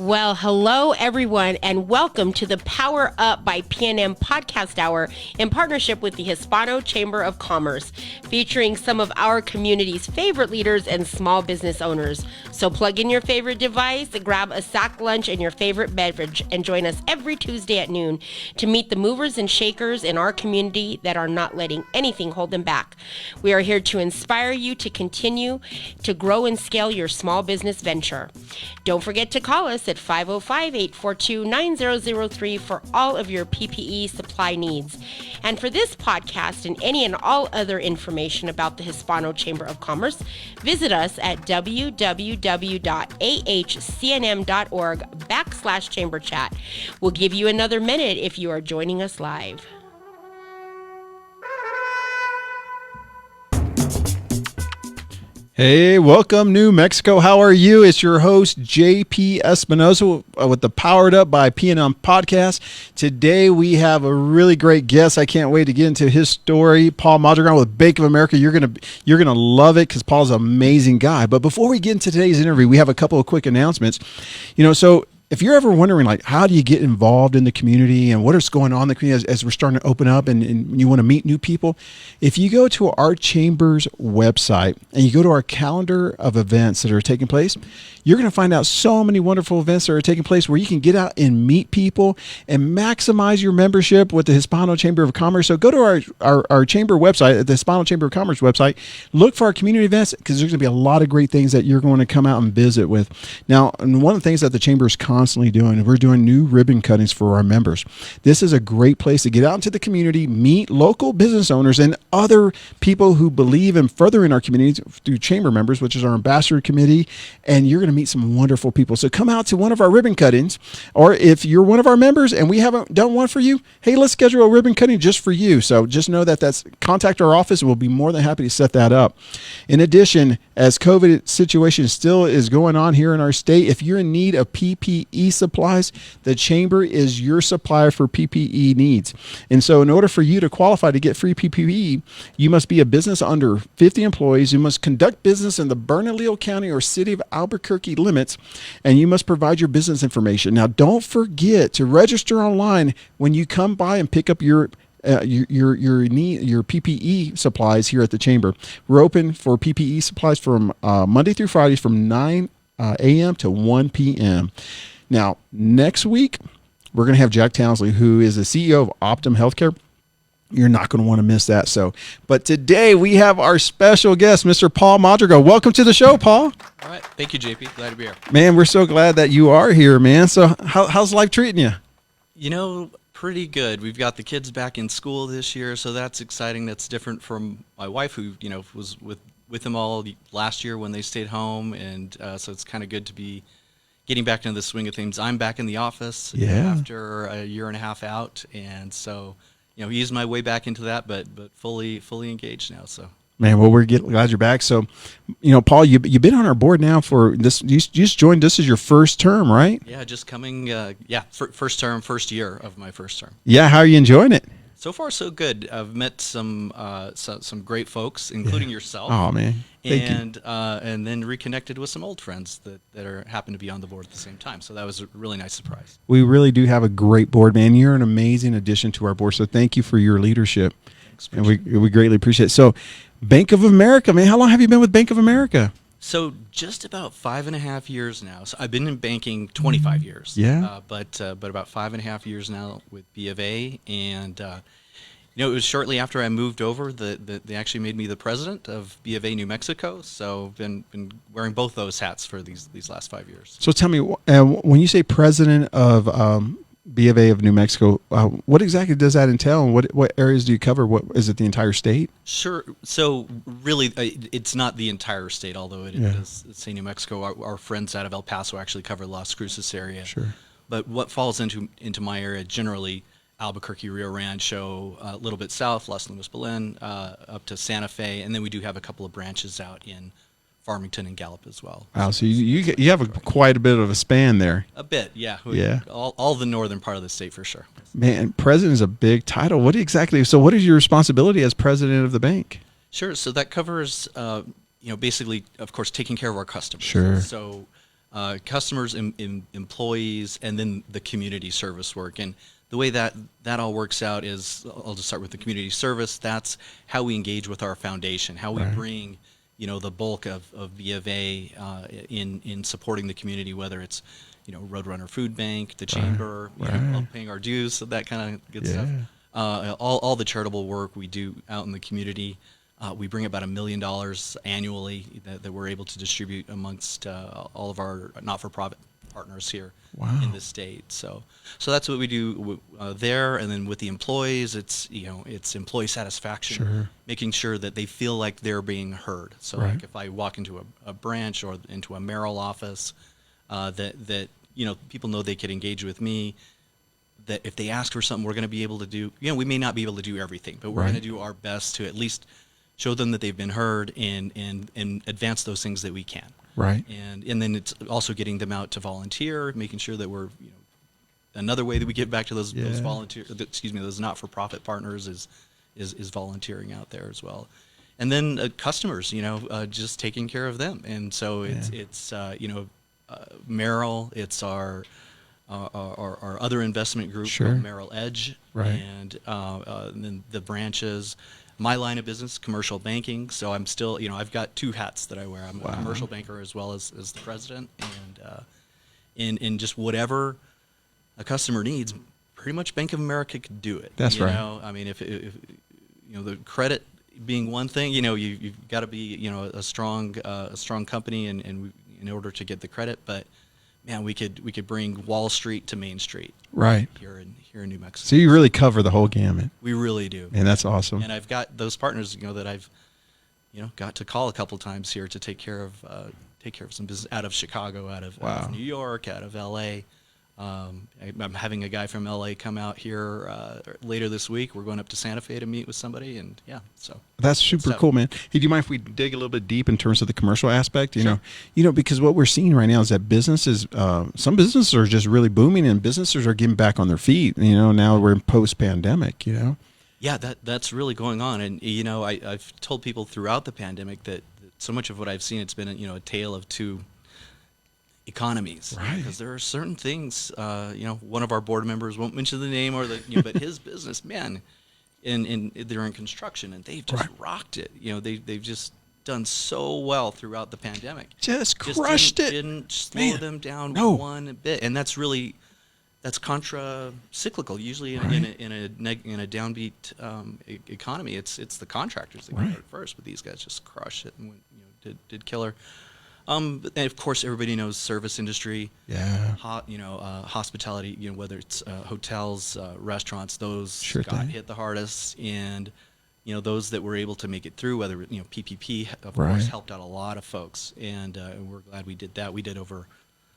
Well, hello everyone, and welcome to the Power Up by PNM podcast hour in partnership with the Hispano Chamber of Commerce, featuring some of our community's favorite leaders and small business owners. So plug in your favorite device, grab a sack lunch and your favorite beverage, and join us every Tuesday at noon to meet the movers and shakers in our community that are not letting anything hold them back. We are here to inspire you to continue to grow and scale your small business venture. Don't forget to call us at 505-842-9003 for all of your PPE supply needs. And for this podcast and any and all other information about the Hispano Chamber of Commerce, visit us at www.ahcnm.org/chamber chat. We'll give you another minute if you are joining us live. Hey, welcome New Mexico. How are you? It's your host, JP Espinosa with the Powered Up by PNM podcast. Today we have a really great guest. I can't wait to get into his story. Paul Mondragon with Bank of America. You're gonna love it because Paul's an amazing guy. But before we get into today's interview, we have a couple of quick announcements. So if you're ever wondering, like, how do you get involved in the community and what is going on in the community as we're starting to open up and you want to meet new people, if you go to our chamber's website and you go to our calendar of events that are taking place, you're going to find out so many wonderful events that are taking place where you can get out and meet people and maximize your membership with the Hispano Chamber of Commerce. So go to our chamber website, the Hispano Chamber of Commerce website, look for our community events because there's going to be a lot of great things that you're going to come out and visit with. Now, and one of the things that the chamber is constantly doing, we're doing new ribbon cuttings for our members. This is a great place to get out into the community, meet local business owners and other people who believe in furthering our community through chamber members, which is our ambassador committee, and you're going to meet some wonderful people. So come out to one of our ribbon cuttings, or if you're one of our members and we haven't done one for you, hey, let's schedule a ribbon cutting just for you. So just know that's contact our office and we'll be more than happy to set that up. In addition, as COVID situation still is going on here in our state, if you're in need of PPE supplies, the chamber is your supplier for PPE needs. And so in order for you to qualify to get free PPE, you must be a business under 50 employees. You must conduct business in the Bernalillo County or City of Albuquerque limits, and you must provide your business information. Now, don't forget to register online when you come by and pick up your PPE supplies here at the chamber. We're open for PPE supplies from Monday through Friday from 9 a.m. to 1 p.m. Now, next week, we're going to have Jack Townsley, who is the CEO of Optum Healthcare. You're not going to want to miss that. But today we have our special guest, Mr. Paul Mondragon. Welcome to the show, Paul. All right. Thank you, JP. Glad to be here. Man, we're so glad that you are here, man. So how's life treating you? Pretty good. We've got the kids back in school this year, so that's exciting. That's different from my wife, who, was with them all last year when they stayed home. And so it's kind of good to be getting back into the swing of things. I'm back in the office after a year and a half out. And so, eased my way back into that, but fully engaged now. So, man, well, we're glad you're back. So, Paul, you've been on our board now for this. You just joined. This is your first term, right? Yeah, just coming. First term, first year of my first term. Yeah, how are you enjoying it? So far, so good. I've met some great folks, including yourself. Oh man, thank you. And then reconnected with some old friends that happen to be on the board at the same time. So that was a really nice surprise. We really do have a great board, man. You're an amazing addition to our board. So thank you for your leadership, and we greatly appreciate it. So, Bank of America, man, how long have you been with Bank of America? So just about 5.5 years now. So I've been in banking 25 years. Yeah. But about 5.5 years now with B of A, and it was shortly after I moved over that they actually made me the president of B of A New Mexico. So been wearing both those hats for these last 5 years. So tell me, when you say president of B of A of New Mexico, what exactly does that entail, and what areas do you cover? What is it, the entire state? Sure. So really, it's not the entire state, although it is. Say New Mexico. Our friends out of El Paso actually cover Las Cruces area. Sure. But what falls into my area generally, Albuquerque, Rio Rancho, a little bit south, Las Lunas, Belen, up to Santa Fe, and then we do have a couple of branches out in Farmington and Gallup as well. Wow, so you have quite a bit of a span there. A bit, yeah. Yeah. All the northern part of the state for sure. Man, president is a big title. What is your responsibility as president of the bank? Sure. So that covers, basically, of course, taking care of our customers. Sure. So customers, employees, and then the community service work. And the way that all works out is, I'll just start with the community service. That's how we engage with our foundation, how we bring, the bulk of B of A in supporting the community, whether it's, Roadrunner Food Bank, the Chamber, paying our dues, so that kind of good stuff. All the charitable work we do out in the community. We bring about $1 million annually that we're able to distribute amongst all of our not-for-profit partners here in the state. So that's what we do there. And then with the employees, it's employee satisfaction, making sure that they feel like they're being heard. So like if I walk into a branch or into a Merrill office, that people know they could engage with me. That if they ask for something, we're going to be able to do. We may not be able to do everything, but we're going to do our best to at least show them that they've been heard and advance those things that we can. Right. And then it's also getting them out to volunteer, making sure that we're, another way that we get back to those those not-for-profit partners is volunteering out there as well. And then customers, just taking care of them. And so it's Merrill, it's our other investment group, Merrill Edge, and then the branches. My line of business, commercial banking. So I'm still, I've got two hats that I wear. I'm a commercial banker as well as the president, and in just whatever a customer needs, pretty much Bank of America could do it. That's right. I mean, if the credit being one thing, you've got to be, a strong company, and in order to get the credit, but man, we could bring Wall Street to Main Street. Right. Here in New Mexico. So you really cover the whole gamut. We really do. And that's awesome. And I've got those partners, that I've, got to call a couple times here to take care of some business out of Chicago, out of New York, out of LA. I'm having a guy from LA come out here later this week. We're going up to Santa Fe to meet with somebody, and so that's super cool, man. Hey, do you mind if we dig a little bit deep in terms of the commercial aspect? You know, because what we're seeing right now is that businesses, some businesses are just really booming, and businesses are getting back on their feet. Now we're in post-pandemic. Yeah, that's really going on, and I've told people throughout the pandemic that so much of what I've seen, it's been a tale of two economies, because there are certain things, one of our board members, won't mention the name but his business, man, and they're in construction, and they've just rocked it. They've just done so well throughout the pandemic. Just crushed it. Didn't slow them down one bit, and that's contra-cyclical. Usually in a downbeat economy, it's the contractors that get hurt first, but these guys just crushed it and did killer. And of course, everybody knows service industry. Hospitality. Whether it's hotels, restaurants, those got hit the hardest, and those that were able to make it through. Whether PPP, of course, helped out a lot of folks, and we're glad we did that. We did over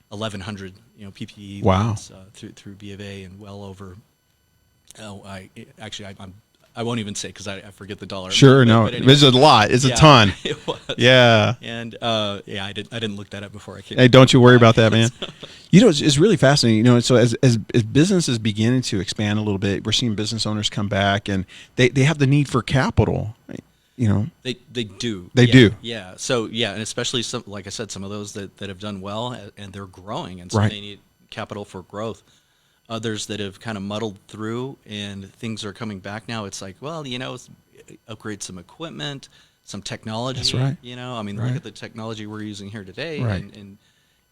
1,100 PPE loans, through B of A, and well over. I won't even say because I forget the dollar. Sure, but anyway, it's a lot. It's a ton. It was. Yeah. And I didn't look that up before I came. Hey, don't you worry about that, man. It's really fascinating. So as business is beginning to expand a little bit, we're seeing business owners come back, and they have the need for capital. They do. They do. Yeah. So and especially some, like I said, some of those that have done well, and they're growing, and so they need capital for growth. Others that have kind of muddled through and things are coming back now. It's like, well, upgrade some equipment, some technology. That's right. Look at the technology we're using here today. Right.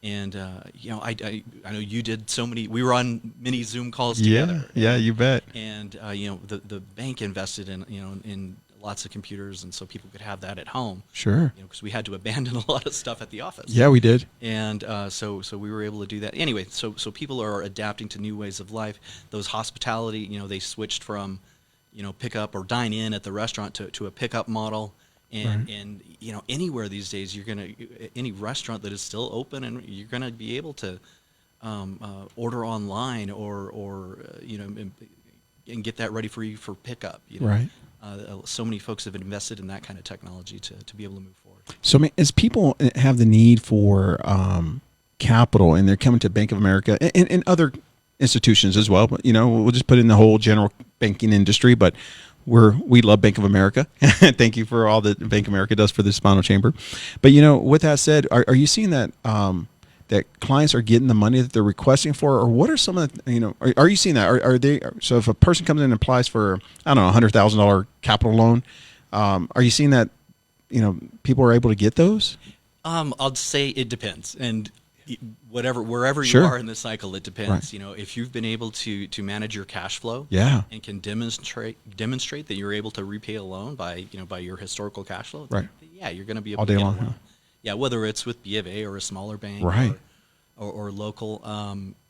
And I know you did so many. We were on many Zoom calls together. Yeah, you bet. And the bank invested in lots of computers, and so people could have that at home. Sure. Because we had to abandon a lot of stuff at the office. Yeah, we did. And so we were able to do that. Anyway, so people are adapting to new ways of life. Those hospitality, they switched from, pick up or dine in at the restaurant to a pickup model. And anywhere these days, any restaurant that is still open, and you're gonna be able to order online or and get that ready for you for pickup. Right. So many folks have invested in that kind of technology to be able to move forward. So as people have the need for capital, and they're coming to Bank of America and other institutions as well, but we'll just put in the whole general banking industry, but we love Bank of America. Thank you for all that Bank of America does for the Hispano Chamber. But with that said, are you seeing that that clients are getting the money that they're requesting for, or what are some of the, are you seeing that? Are they, so if a person comes in and applies for, I don't know, $100,000 capital loan, are you seeing that, people are able to get those? I'll say it depends. And wherever Sure. you are in the cycle, it depends. Right. If you've been able to manage your cash flow, Yeah. and can demonstrate that you're able to repay a loan by your historical cash flow, Right. yeah, you're going to be able All to day get long, a loan. huh? Yeah, whether it's with B of A or a smaller bank, Right. or local,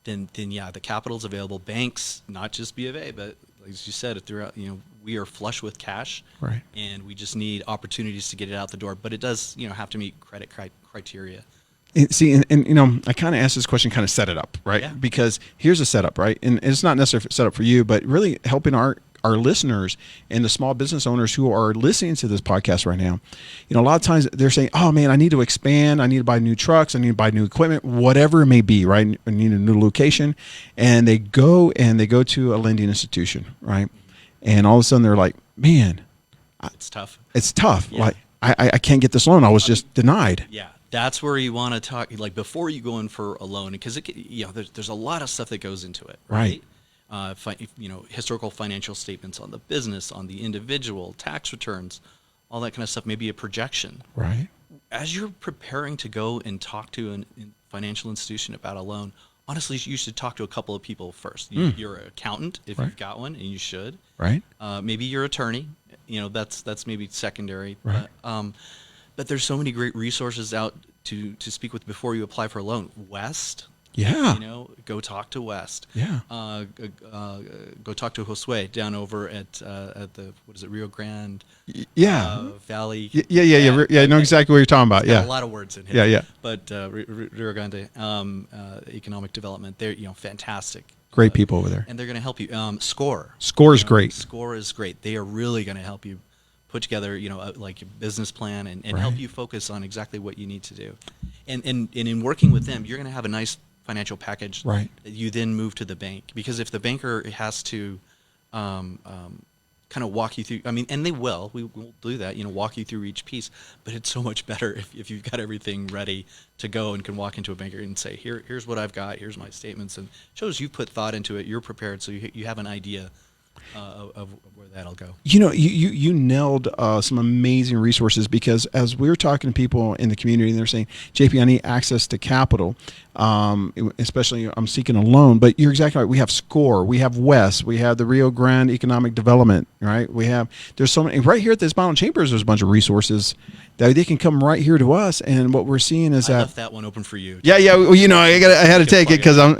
then yeah, the capital's available. Banks, not just B of A, but as you said, throughout, we are flush with cash, Right. and we just need opportunities to get it out the door. But it does, have to meet credit criteria. See, I kind of asked this question, kind of set it up, right? Yeah. Because here's a setup, right? And it's not necessarily set up for you, but really helping our listeners and the small business owners who are listening to this podcast right now. A lot of times they're saying, oh man, I need to expand. I need to buy new trucks. I need to buy new equipment, whatever it may be, right? I need a new location. And they go to a lending institution, right? And all of a sudden they're like, man, It's tough. it's tough. Yeah. Like I can't get this loan. I was just denied. Yeah, that's where you want to talk, like before you go in for a loan, because there's a lot of stuff that goes into it, Right. Historical financial statements on the business, on the individual, tax returns, all that kind of stuff, maybe a projection. Right. As you're preparing to go and talk to a financial institution about a loan, honestly, you should talk to a couple of people first. Your accountant, if Right. you've got one, and you should. Right. Maybe your attorney. That's maybe secondary. Right. But there's so many great resources out to speak with before you apply for a loan. West. Yeah. Go talk to West. Yeah. Go talk to Josue down over at the Rio Grande Yeah. Valley. Yeah. I know exactly what you're talking about. Got Yeah. a lot of words in here. Yeah. But Rio Grande Economic Development, they're fantastic. Great people over there. And they're going to help you. Score. Score's great. Score is great. They are really going to help you put together, like a business plan and Right. help you focus on exactly what you need to do. And in working with them, you're going to have a nice financial package Right. that you then move to the bank. Because if the banker has to kind of walk you through, and they will, we will do that, walk you through each piece, but it's so much better if you've got everything ready to go and can walk into a banker and say, here's what I've got, here's my statements, and shows you put thought into it, you're prepared, so you have an idea of where that'll go. You nailed some amazing resources, because as we were talking to people in the community, and they're saying, JP, I need access to capital, especially I'm seeking a loan. But you're exactly right. We have SCORE, we have West, we have the Rio Grande Economic Development, right? There's so many right here at the Hispano Chambers. There's a bunch of resources that they can come right here to us, and what we're seeing is I left that one open for you. Yeah. Well, I had to take it because I'm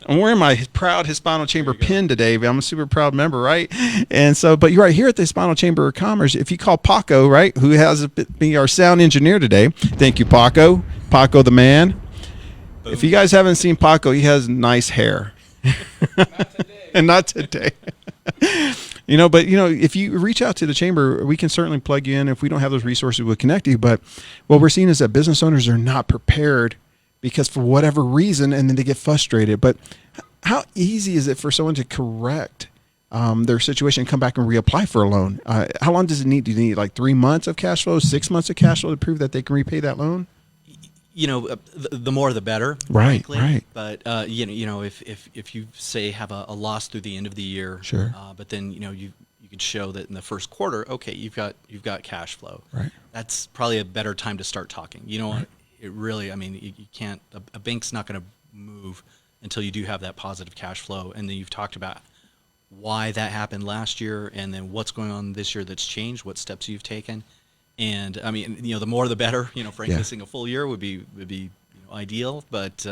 wearing my proud Hispano Chamber pin today. But I'm a super proud member, right? And so, but you're right here at the Hispano Chamber of Commerce. If you call Paco, right, who has been our sound engineer today, thank you, Paco the man. Boom. If you guys haven't seen Paco, he has nice hair. Not today. And not today. But if you reach out to the chamber, we can certainly plug you in. If we don't have those resources, we'll connect you. But what we're seeing is that business owners are not prepared because for whatever reason, and then they get frustrated. But how easy is it for someone to correct their situation and come back and reapply for a loan? How long does it need? Do you need like 3 months of cash flow, 6 months of cash flow to prove that they can repay that loan? The more the better. Right, frankly. right. But if you say have a loss through the end of the year, Sure. But then you could show that in the first quarter, okay, you've got cash flow. Right. That's probably a better time to start talking. Right. It really, you can't. A bank's not going to move until you do have that positive cash flow, and then you've talked about why that happened last year, and then what's going on this year that's changed, what steps you've taken. And the more the better. Frankly, Yeah. seeing a full year would be ideal, but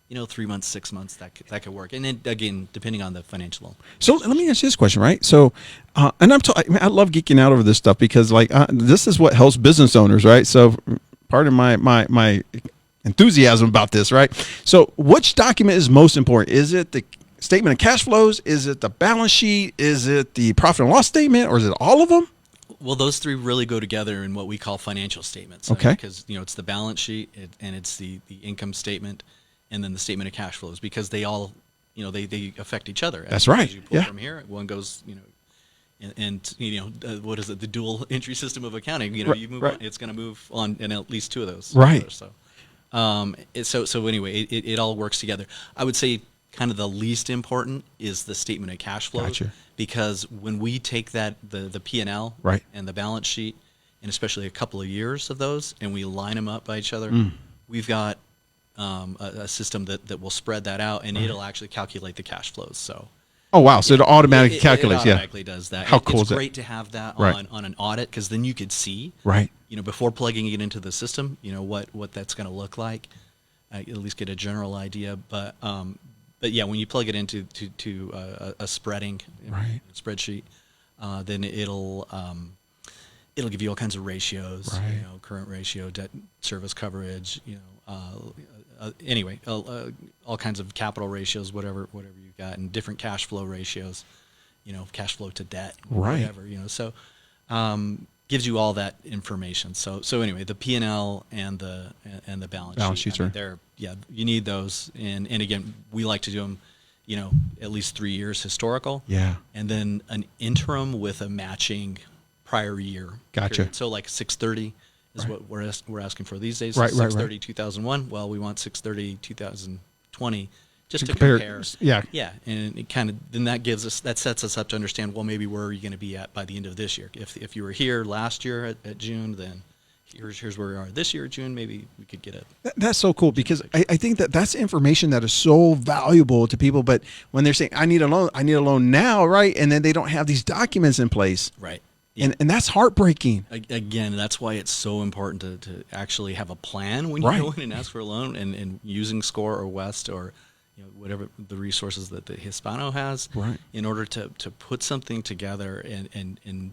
3 months, 6 months, that could work. And then again, depending on the financial. So let me ask you this question, right? So, and I love geeking out over this stuff because this is what helps business owners, right? So, pardon my enthusiasm about this, right? So, which document is most important? Is it the statement of cash flows? Is it the balance sheet? Is it the profit and loss statement? Or is it all of them? Well, those three really go together in what we call financial statements. Okay. Because it's the balance sheet and it's the income statement, and then the statement of cash flows, because they all they affect each other. That's right. As you pull Yeah. from here, one goes and what is it? The dual entry system of accounting. You move Right. on, it's going to move on in at least two of those. Right. So. So anyway, it all works together. I would say kind of the least important is the statement of cash flows. Gotcha. Because when we take that, the P&L Right. and the balance sheet, and especially a couple of years of those, and we line them up by each other, we've got a system that will spread that out, and it'll actually calculate the cash flows. So. Oh, wow. So it automatically calculates. It automatically does that. How cool is it's it? great to have that Right. on an audit, because then you could see, Right. before plugging it into the system, what that's going to look like. At least get a general idea. But yeah, when you plug it into a spreading Right. spreadsheet, then it'll give you all kinds of ratios. Right. Current ratio, debt service coverage. Anyway, all kinds of capital ratios, whatever you've got, and different cash flow ratios. Cash flow to debt, Right. whatever. So gives you all that information. So anyway, the P&L and the balance sheets sheet, you need those. And again, we like to do them, at least 3 years historical. Yeah. And then an interim with a matching prior year. Gotcha. period. So like 630 is Right. what we're asking for these days. Right, right, 630 2001. Well, we want 630 2020 just to compare- compare. yeah. Yeah, and it kind of then that sets us up to understand, well, maybe where are you going to be at by the end of this year? If you were here last year at June, then here's where we are this year at June. Maybe we could get That's so cool, because I think that's information that is so valuable to people. But when they're saying, I need a loan now, right? And then they don't have these documents in place. right. And that's heartbreaking. Again, that's why it's so important to actually have a plan when you Right. go in and ask for a loan, and using SCORE or West or whatever the resources that the Hispano has, Right. in order to put something together and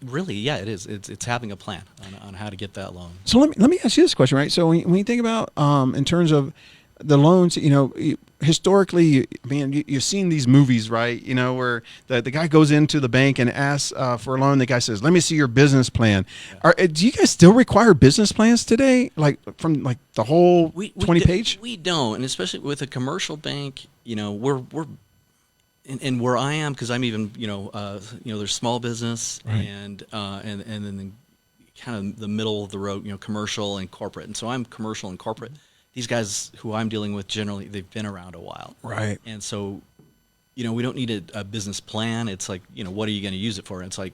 really, yeah, it is. It's having a plan on how to get that loan. So let me ask you this question, right? So when you think about in terms of the loans, historically, you've seen these movies, right? Where the guy goes into the bank and asks for a loan. The guy says, "Let me see your business plan." Yeah. Do you guys still require business plans today, like from like the whole 20 page? We don't, and especially with a commercial bank, we're and where I am, because I'm even there's small business, Right. and then kind of the middle of the road, commercial and corporate, and so I'm commercial and corporate. These guys who I'm dealing with, generally, they've been around a while. Right. And so, we don't need a business plan. It's like, what are you going to use it for? And it's like,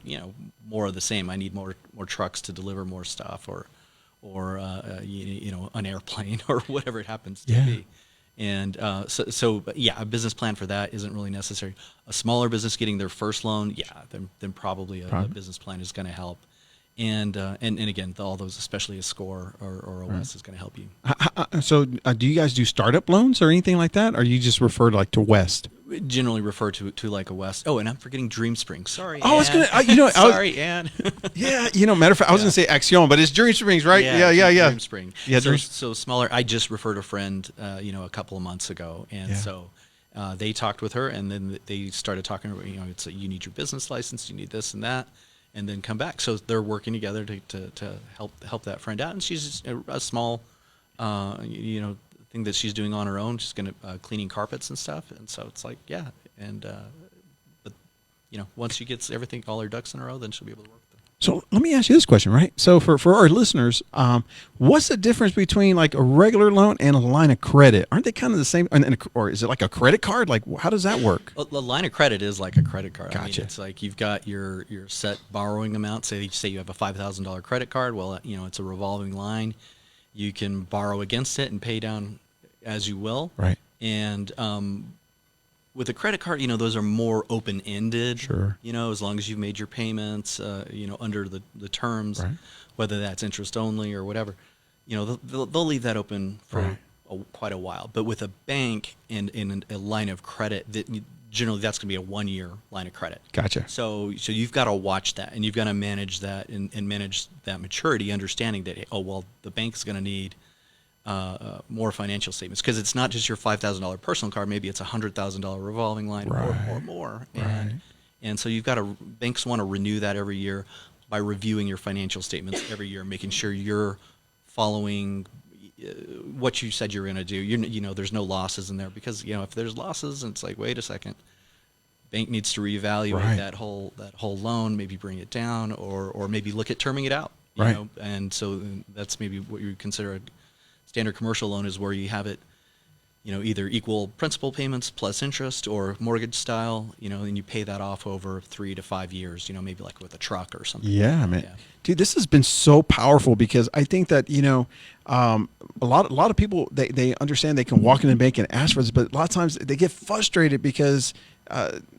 more of the same. I need more trucks to deliver more stuff, or an airplane, or whatever it happens to Yeah. be. And but yeah, a business plan for that isn't really necessary. A smaller business getting their first loan, then probably a business plan is going to help. And again, all those, especially a SCORE or a West, is going to help you. So do you guys do startup loans or anything like that, or you just refer to West? We generally refer to like a West. Oh, and I'm forgetting DreamSpring. Sorry. Oh, I was Ann. gonna, Sorry, Ann. Yeah, matter of fact, I was gonna say Axion, but it's Dream Springs, right? Yeah. DreamSpring. Yeah, So smaller. I just referred a friend, a couple of months ago, and Yeah. so they talked with her, and then they started talking about, it's you need your business license, you need this and that, and then come back. So they're working together to help that friend out, and she's a small, thing that she's doing on her own. She's gonna cleaning carpets and stuff, and so it's like, yeah, and but once she gets everything, all her ducks in a row, then she'll be able to work with them. So let me ask you this question, right? So for our listeners, what's the difference between like a regular loan and a line of credit? Aren't they kind of the same? Or is it like a credit card? Like, how does that work? Well, the line of credit is like a credit card. Gotcha. It's like you've got your set borrowing amount. Say you have a $5,000 credit card. Well, it's a revolving line. You can borrow against it and pay down as you will. Right. And with a credit card, those are more open-ended. Sure. As long as you've made your payments, under the terms, Right. whether that's interest only or whatever, they'll leave that open for Right. quite a while. But with a bank and in a line of credit, generally that's going to be a 1-year line of credit. Gotcha. So you've got to watch that, and you've got to manage that and manage that maturity, understanding that, the bank's going to need more financial statements, because it's not just your $5,000 personal card. Maybe it's a $100,000 revolving line or more. And so you've got to, banks want to renew that every year by reviewing your financial statements every year, making sure you're following what you said you're going to do. There's no losses in there, because if there's losses, it's like, wait a second, bank needs to reevaluate Right. that whole loan, maybe bring it down, or maybe look at terming it out. you Right. know, and so that's maybe what you would consider a standard commercial loan is where you have it, you know, either equal principal payments plus interest or mortgage style, you know, and you pay that off over 3 to 5 years, you know, maybe like with a truck or something. Yeah, man. Yeah. Dude, this has been so powerful because I think that, you know, a lot of people, they understand they can walk in the bank and ask for this, but a lot of times they get frustrated because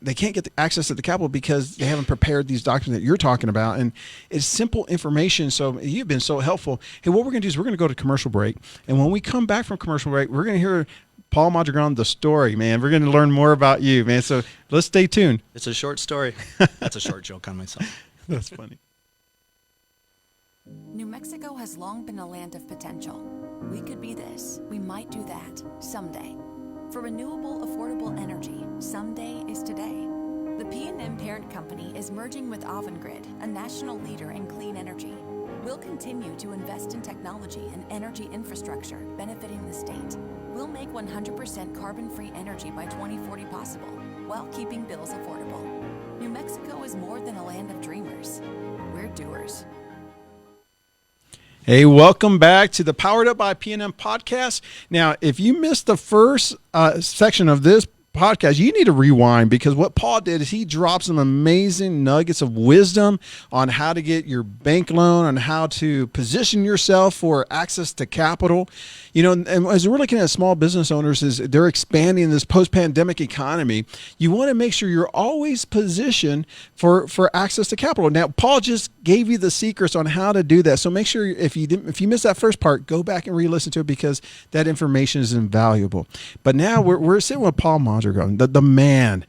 they can't get the access to the capital because they haven't prepared these documents that you're talking about. And it's simple information. So you've been so helpful. Hey, what we're going to do is we're going to go to commercial break. And when we come back from commercial break, we're going to hear Paul Mondragon, the story, man. We're going to learn more about you, man. So let's stay tuned. It's a short story. That's a short joke on myself. That's funny. New Mexico has long been a land of potential. We could be this, we might do that, someday. For renewable, affordable energy, someday is today. The PNM parent company is merging with Avangrid, a national leader in clean energy. We'll continue to invest in technology and energy infrastructure benefiting the state. We'll make 100% carbon-free energy by 2040 possible, while keeping bills affordable. New Mexico is more than a land of dreamers. We're doers. Hey, welcome back to the Powered Up by PNM podcast. Now, if you missed the first section of this podcast, you need to rewind because what Paul did is he dropped some amazing nuggets of wisdom on how to get your bank loan, on how to position yourself for access to capital. You know, and as we're looking at small business owners, as they're expanding this post-pandemic economy, you want to make sure you're always positioned for access to capital. Now, Paul just gave you the secrets on how to do that. So make sure if you missed that first part, go back and re-listen to it because that information is invaluable. But now we're sitting with Paul Mondragon, the man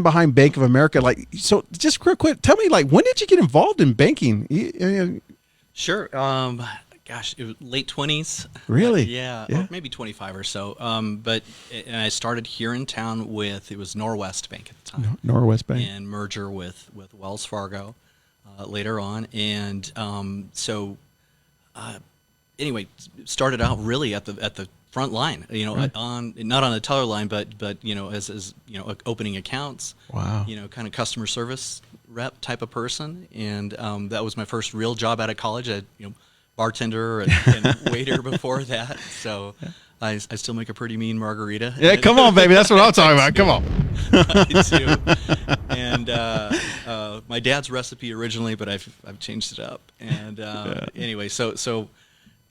behind Bank of America. Like, so just real quick, tell me, like, when did you get involved in banking? Sure. Gosh, it was late 20s. Really? Yeah. Or maybe 25 or so. And I started here in town it was Norwest Bank at the time. Norwest Bank. And merger with Wells Fargo later on. And anyway, started out really at the front line, you know, Right. not on the teller line, but you know, as you know, opening accounts. Wow. You know, kind of customer service rep type of person, and that was my first real job out of college. Bartender and waiter before that, so I still make a pretty mean margarita. Yeah, come on, baby. That's what I'm talking about. Come on. I do. And my dad's recipe originally, but I've changed it up. And anyway, so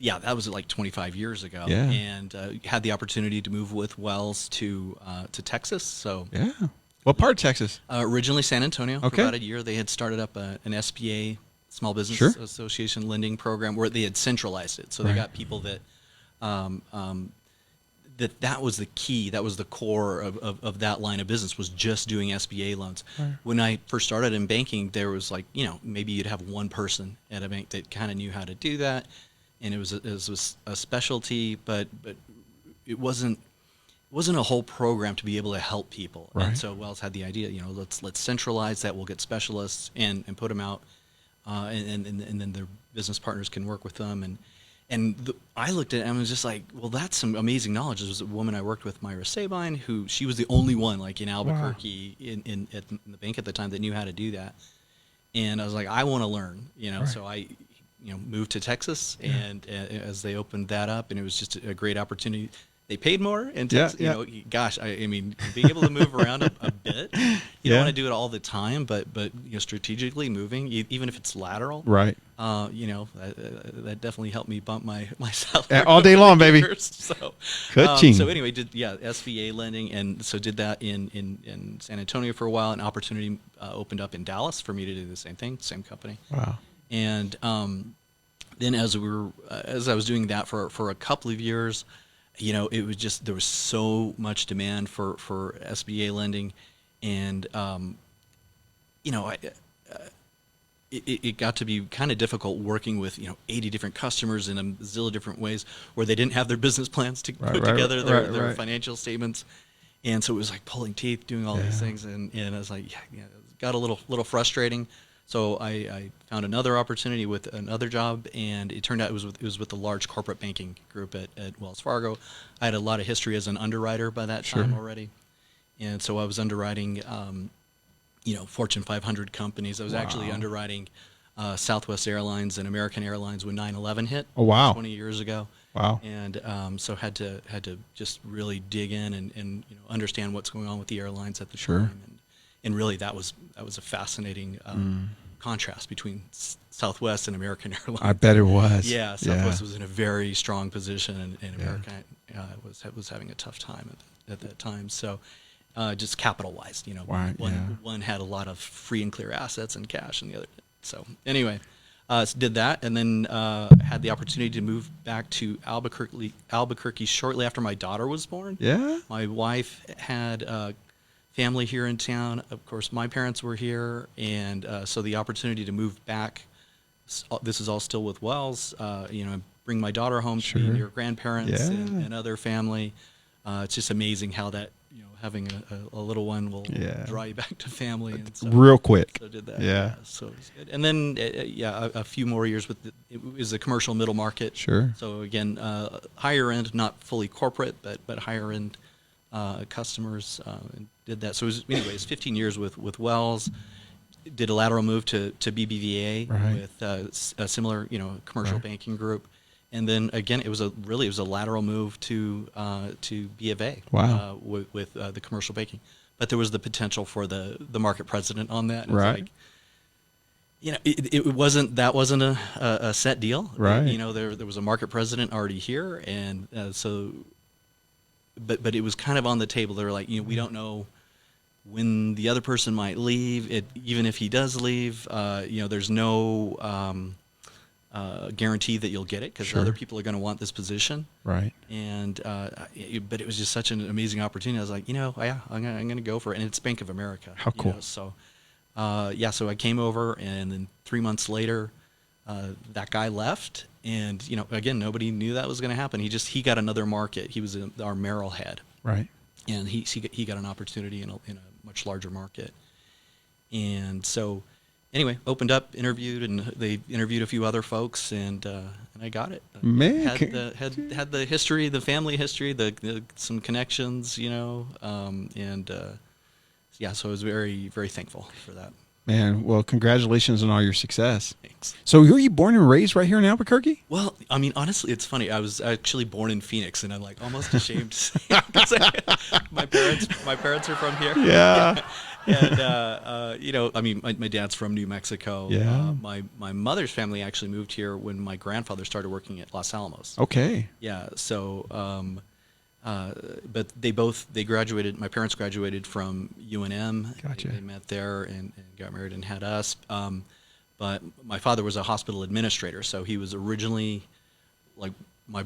yeah, that was like 25 years ago. Yeah. And had the opportunity to move with Wells to Texas. So Yeah. What part of Texas? originally San Antonio Okay. for about a year. They had started up an SBA, Small Business Sure. Association lending program, where they had centralized it. So they Right. got people that that was the key, that was the core of that line of business, was just doing SBA loans. Right. When I first started in banking, there was like, you know, maybe you'd have one person at a bank that kind of knew how to do that, and it was a specialty, but it wasn't a whole program to be able to help people. Right. And so Wells had the idea, you know, let's centralize that. We'll get specialists and put them out, and then their business partners can work with them. I looked at it and I was just like, well, that's some amazing knowledge. There was a woman I worked with, Myra Sabine, who she was the only one, like in Albuquerque, in the bank at the time, that knew how to do that. And I was like, I want to learn, you know. Right. So I, moved to Texas, and as they opened that up, and it was just a great opportunity. They paid more in Texas. Yeah. You know, gosh, I mean, being able to move around a bit. You Yeah. don't want to do it all the time, but strategically moving, even if it's lateral. Right. That definitely helped me bump my salary Yeah, all day over long, the baby. years. So, Ka-ching. so anyway, SBA lending, and so did that in San Antonio for a while. An opportunity opened up in Dallas for me to do the same thing, same company. Wow. And then as I was doing that for a couple of years, it was just, there was so much demand for SBA lending, and it got to be kind of difficult working with 80 different customers in a zillion different ways, where they didn't have their business plans to put together their financial statements, and so it was like pulling teeth doing all these things, and I was like, it got a little frustrating. So I found another opportunity with another job, and it turned out it was with the large corporate banking group at Wells Fargo. I had a lot of history as an underwriter by that time already, and so I was underwriting Fortune 500 companies. I was actually underwriting Southwest Airlines and American Airlines when 9/11 hit. Oh, wow. 20 years ago. Wow. And so had to just really dig in and understand what's going on with the airlines at the time. And really that was a fascinating contrast between Southwest and American Airlines. I bet it was. Yeah, Southwest was in a very strong position, and American was having a tough time at that time. So just capital-wise, one had a lot of free and clear assets and cash, and the other didn't. So anyway, did that, and then had the opportunity to move back to Albuquerque shortly after my daughter was born. Yeah. My wife had family here in town. Of course, my parents were here, and so the opportunity to move back. This is all still with Wells. Bring my daughter home to be near grandparents and other family. It's just amazing how that having a little one will draw you back to family. And so, real quick. So did that. Yeah. So it was good. And then a few more years with it was a commercial middle market. Sure. So again, higher end, not fully corporate, but higher end customers. And did that. So it was 15 years with Wells. Did a lateral move to BBVA with a similar commercial banking group. And then again, it was a lateral move to B of A. Wow. With the commercial banking, but there was the potential for the market president on that. It was right. It wasn't a set deal. Right. There was a market president already here, and so, but it was kind of on the table. They were like, we don't know when the other person might leave. Even if he does leave, there's no. Guarantee that you'll get it because other people are going to want this position. Right. And but it was just such an amazing opportunity. I was like, I'm going to go for it. And it's Bank of America. How cool. So I came over, and then 3 months later, that guy left. And again, nobody knew that was going to happen. He got another market. He was our Merrill head. Right. And he got an opportunity in a much larger market. And so. Anyway, opened up, interviewed, and they interviewed a few other folks, and I got it. Man, had the history, the family history, some connections, so I was very, very thankful for that. Man, well, congratulations on all your success. Thanks. So, were you born and raised right here in Albuquerque? Well, I mean, honestly, it's funny. I was actually born in Phoenix, and I'm like almost ashamed to say it because my parents are from here. Yeah. And I mean, my dad's from New Mexico. Yeah. My mother's family actually moved here when my grandfather started working at Los Alamos. Okay. Yeah. So, but they graduated. My parents graduated from UNM. Gotcha. They met there and got married and had us. But my father was a hospital administrator, so he was originally like my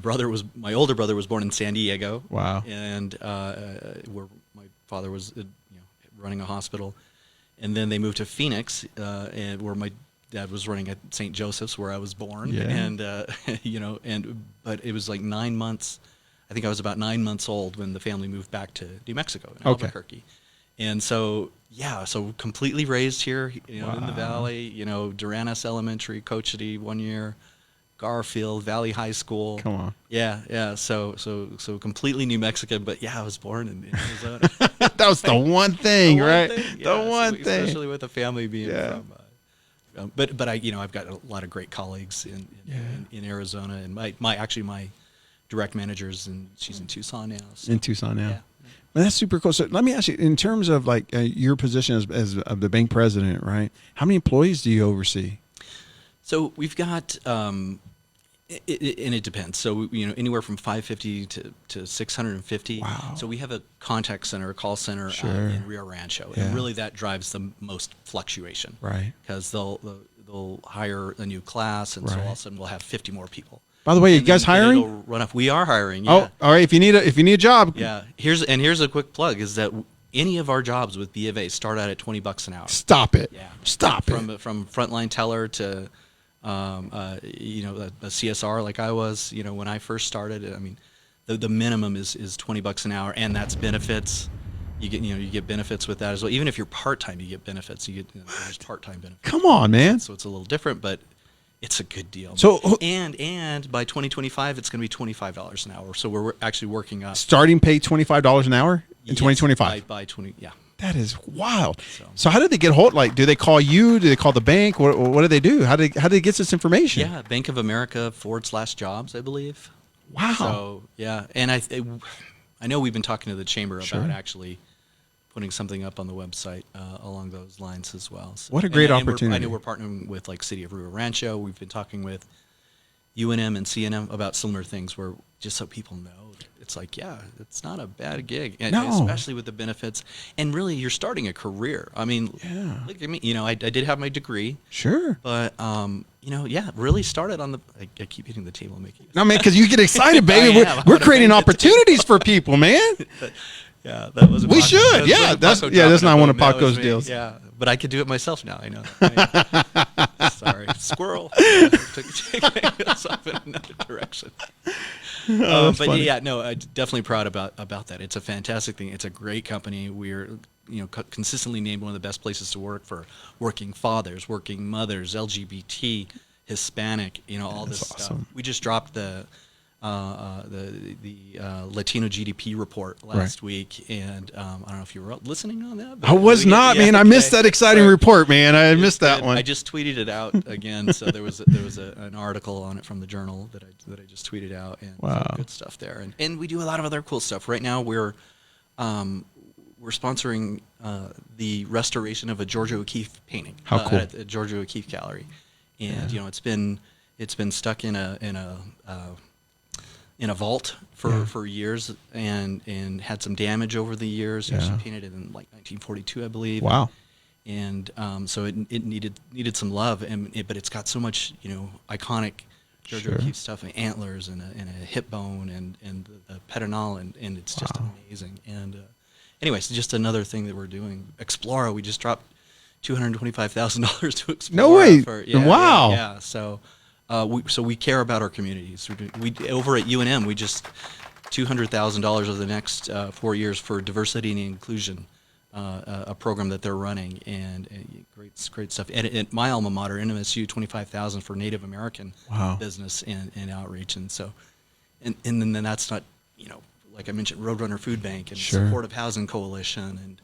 older brother was born in San Diego. Wow. And where my father was. Running a hospital, and then they moved to Phoenix, and where my dad was running at St. Joseph's, where I was born. Yeah. And but it was like 9 months. I think I was about 9 months old when the family moved back to New Mexico in Albuquerque, and so completely raised here, in the valley. Duranes Elementary, Cochiti 1 year. Garfield, Valley High School. Come on. Yeah. So completely New Mexican, but I was born in Arizona. That was the one thing, right? The one thing. Especially with the family being from. But I've got a lot of great colleagues in Arizona, and my direct manager's she's in Tucson now. So. In Tucson now. Yeah. Well, that's super cool. So let me ask you, in terms of like your position as the bank president, right? How many employees do you oversee? So we've got, and it depends. So anywhere from 550 to 650. Wow. So we have a contact center, a call center in Rio Rancho, and really that drives the most fluctuation, right? Because they'll hire a new class, and so all of a sudden we'll have 50 more people. By the way, you guys hiring? It'll run up. We are hiring. Yeah. Oh, all right. If you need a job, Here's a quick plug: is that any of our jobs with B of A start out at $20 an hour. Stop it. Yeah. Stop it. From frontline teller to a CSR like I was, when I first started. I mean, the minimum is $20 an hour, and that's benefits. You get benefits with that as well. Even if you're part-time, you get benefits. You get there's part-time benefits. Come on, man. So it's a little different, but it's a good deal. So and by 2025, it's going to be $25 an hour. So we're actually working up starting pay $25 an hour in 2025. By 20, yeah. That is wild. So how did they get hold? Like, do they call you? Do they call the bank? What do they do? How do they get this information? Yeah, Bank of America /jobs, I believe. Wow. So yeah, and I know we've been talking to the chamber about actually putting something up on the website along those lines as well. So, what a great and opportunity. I know we're partnering with like City of Rio Rancho. We've been talking with UNM and CNM about similar things where just so people know. It's like, yeah, it's not a bad gig, and especially with the benefits. And really, you're starting a career. I mean, look at me. You know, I did have my degree. Sure. But, you know, really started on the – I keep hitting the table and making – No, man, because you get excited, baby. We're creating opportunities for people, man. Yeah, that was – We should. Yeah, that's not one of Paco's deals. Yeah, but I could do it myself now. I know that. Sorry. Squirrel. Took yourself in another direction. But funny. yeah, no, I'm definitely proud about that. It's a fantastic thing. It's a great company. We're consistently named one of the best places to work for working fathers, working mothers, LGBT, Hispanic, all this stuff. We just dropped the Latino GDP report last week, and I don't know if you were listening on that. I was not, man. I missed that exciting report, man. I missed that one. I just tweeted it out again. So there was an article on it from the Journal that I just tweeted out, and some good stuff there. And we do a lot of other cool stuff. Right now we're sponsoring the restoration of a Georgia O'Keeffe painting. How cool! At the Georgia O'Keeffe Gallery, and it's been stuck in a vault for years and had some damage over the years. She painted it in like 1942, I believe. Wow. And so it needed some love, but it's got so much iconic Georgia O'Keeffe stuff, and antlers and a hip bone and the pedonal, and it's just amazing. And anyways, just another thing that we're doing. Explora, we just dropped $225,000 to Explora. No way! Wow. Yeah. So we care about our communities. We over at UNM, we just $200,000 over the next 4 years for diversity and inclusion, a program that they're running, and great stuff. And at my alma mater, NMSU, $25,000 for Native American business and outreach. And so, and then that's not, like I mentioned, Roadrunner Food Bank and Supportive Housing Coalition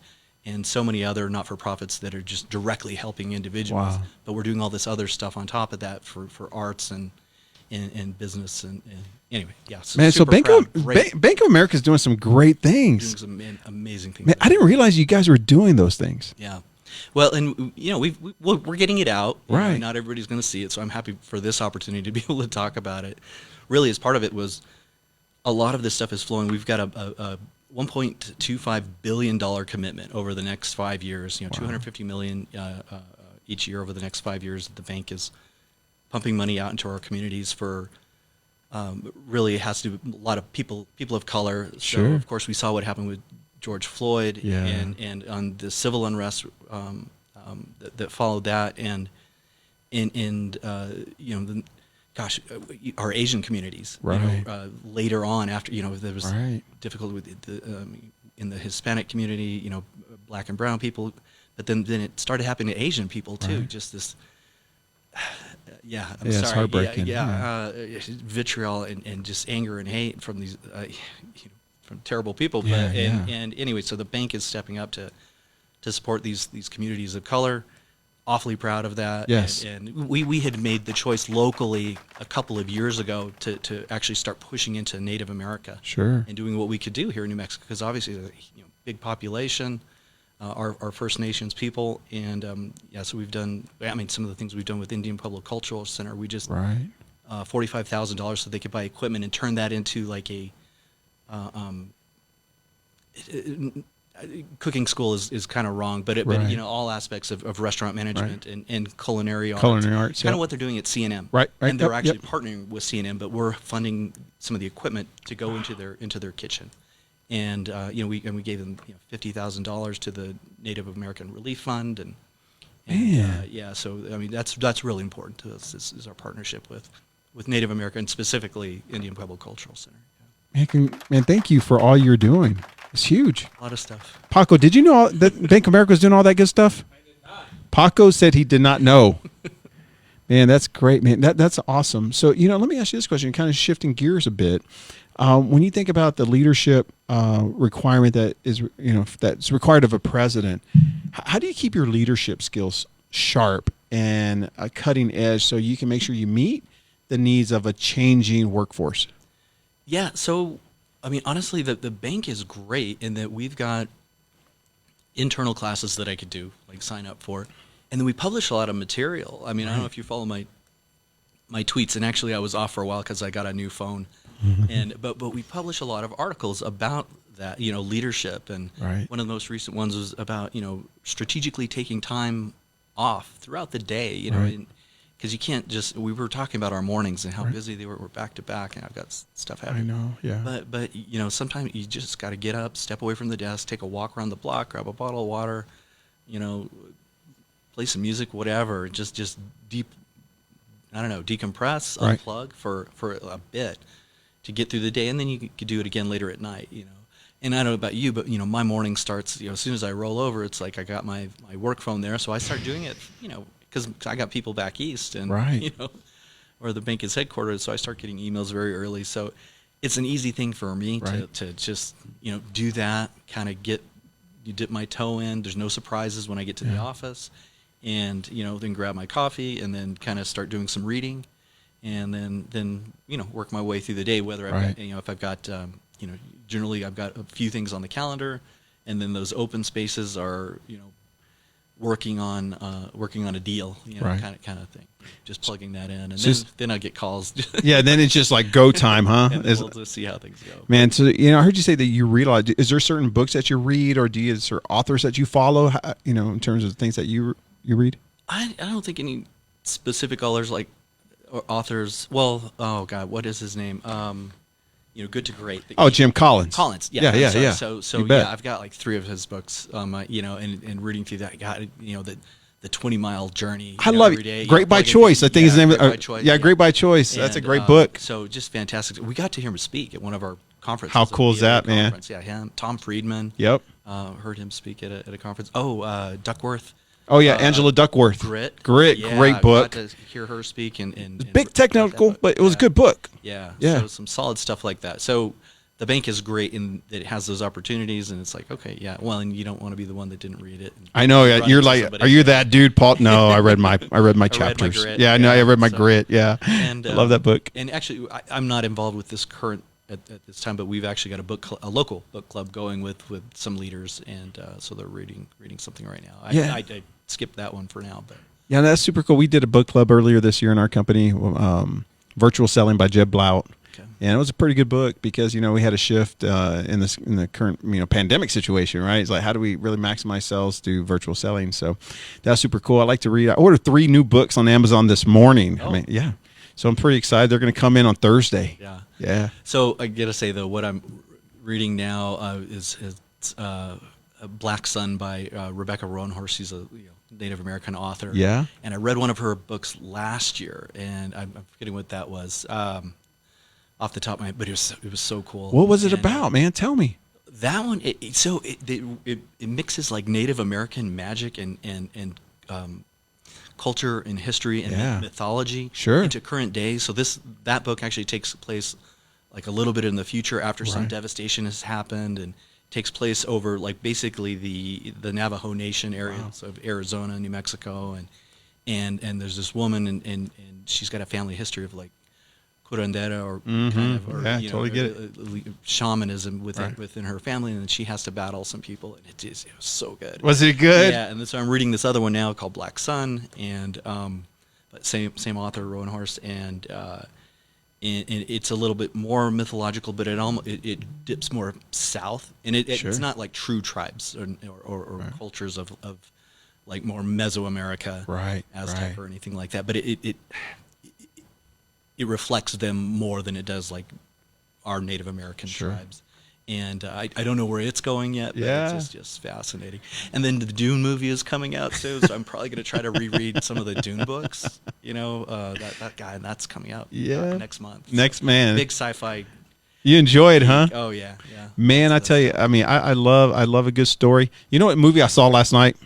and so many other not-for-profits that are just directly helping individuals. Wow. But we're doing all this other stuff on top of that for arts and business and anyway, yeah. Man, so Bank of America is doing some great things. Doing some amazing things. Man, I didn't realize you guys were doing those things. Yeah. Well, and we're getting it out. Right. Not everybody's going to see it, so I'm happy for this opportunity to be able to talk about it. Really, as part of it was a lot of this stuff is flowing. We've got a $1.25 billion commitment over the next 5 years. $250 million each year over the next 5 years. The bank is pumping money out into our communities for. Really, it has to do with a lot of people of color. So of course, we saw what happened with George Floyd, and on the civil unrest that followed that, and our Asian communities. Right. Later on, after there was difficulty with in the Hispanic community, black and brown people, but then it started happening to Asian people too. Right. Just this. I'm sorry. It's heartbreaking. Vitriol and just anger and hate from these from terrible people. And anyway, so the bank is stepping up to support these communities of color. Awfully proud of that. Yes. And we had made the choice locally a couple of years ago to actually start pushing into Native America. Sure. And doing what we could do here in New Mexico, because obviously big population. Our First Nations people, and so we've done. Some of the things we've done with Indian Public Cultural Center. We just $45,000 so they could buy equipment and turn that into like a cooking school is kind of wrong, but all aspects of restaurant management and culinary arts. Culinary arts, kind of what they're doing at CNM. Right. And they're actually partnering with CNM, but we're funding some of the equipment to go into their kitchen. And we gave them $50,000 to the Native American Relief Fund, and so that's really important to us. This is our partnership with Native America and specifically Indian Pueblo Cultural Center. Man, thank you for all you're doing. It's huge. A lot of stuff. Paco, did you know that Bank of America was doing all that good stuff? I did not. Paco said he did not know. Man, that's great, man. That's awesome. So, let me ask you this question, kind of shifting gears a bit. When you think about the leadership requirement that is, that's required of a president, how do you keep your leadership skills sharp and cutting edge so you can make sure you meet the needs of a changing workforce? Yeah. So, I mean, honestly, the bank is great in that we've got internal classes that I could do, like sign up for. And then we publish a lot of material. I mean, I don't know if you follow my tweets, and actually I was off for a while because I got a new phone. But we publish a lot of articles about that, leadership. And one of the most recent ones was about, strategically taking time off throughout the day, because you can't just, we were talking about our mornings and how busy they were. We're back to back, and I've got stuff happening. I know, yeah. But sometimes you just got to get up, step away from the desk, take a walk around the block, grab a bottle of water, play some music, whatever, just decompress, unplug for a bit to get through the day, and then you could do it again later at night, And I don't know about you, but my morning starts, as soon as I roll over, it's like I got my work phone there, so I start doing it, because I got people back east, and where the bank is headquartered, so I start getting emails very early. So it's an easy thing for me to just do that, kind of dip my toe in. There's no surprises when I get to the office. And then grab my coffee and then kind of start doing some reading, and then work my way through the day. Whether I've got, if I've got generally I've got a few things on the calendar, and then those open spaces are working on a deal, kind of thing. Just plugging that in, and then I get calls. Yeah, then it's just like go time, huh? And we'll just see how things go. Man, so I heard you say that you read a lot. Is there certain books that you read, or is there authors that you follow? In terms of things that you read? I don't think any specific authors. Well, oh God, what is his name? Good to Great. Jim Collins. Yeah. So I've got like 3 of his books. And reading through that, got the 20-mile journey. I love every day. it. Great by Choice. I think his name is. Great by Choice. And, that's a great book. So just fantastic. We got to hear him speak at one of our conferences. How cool is that, man? Yeah, him, Tom Friedman. Yep. Heard him speak at a conference. Duckworth. Oh yeah, Angela Duckworth. Grit. Yeah, great book. Got to hear her speak and big technical, but it was a good book. Yeah. So some solid stuff like that. So the bank is great in that it has those opportunities, and it's like, okay, yeah. Well, and you don't want to be the one that didn't read it. I know. Yeah, you're like, are you that dude, Paul? No, I read my chapters. Grit, yeah, no, I read my Grit. Yeah, and I love that book. And actually, I'm not involved with this current at this time, but we've actually got a local book club going with some leaders, and so they're reading something right now. I skipped that one for now, but yeah, that's super cool. We did a book club earlier this year in our company, Virtual Selling by Jeb Blount. Okay. And it was a pretty good book because we had a shift in the current pandemic situation, right? It's like, how do we really maximize sales through virtual selling? So that's super cool. I like to read. I ordered 3 new books on Amazon this morning. Oh. So I'm pretty excited. They're going to come in on Thursday. Yeah. So I gotta say though, what I'm reading now is Black Sun by Rebecca Roanhorse. She's a Native American author. Yeah. And I read one of her books last year, and I'm forgetting what that was off the top of my head, but it was so cool. What was it about, man? Tell me. That one, it mixes like Native American magic and culture and history and mythology into current day. So that book actually takes place like a little bit in the future after some devastation has happened, and takes place over like basically the Navajo Nation areas of Arizona, New Mexico, and there's this woman and she's got a family history of like curandera or kind of totally get it. Shamanism within her family, and then she has to battle some people, and it was so good. Was it good? Yeah, and so I'm reading this other one now called Black Sun, and but same author, Roanhorse, and it's a little bit more mythological, but it dips more south, and it's not like true tribes or cultures of like more Mesoamerica, Aztec or anything like that, but it reflects them more than it does like our Native American tribes. And I don't know where it's going yet, but it's just fascinating. And then the Dune movie is coming out soon, so I'm probably going to try to reread some of the Dune books. That guy, and that's coming out next month. Big sci-fi. You enjoy it, huh? Oh yeah. Man, I tell you, I mean, I love a good story. You know what movie I saw last night?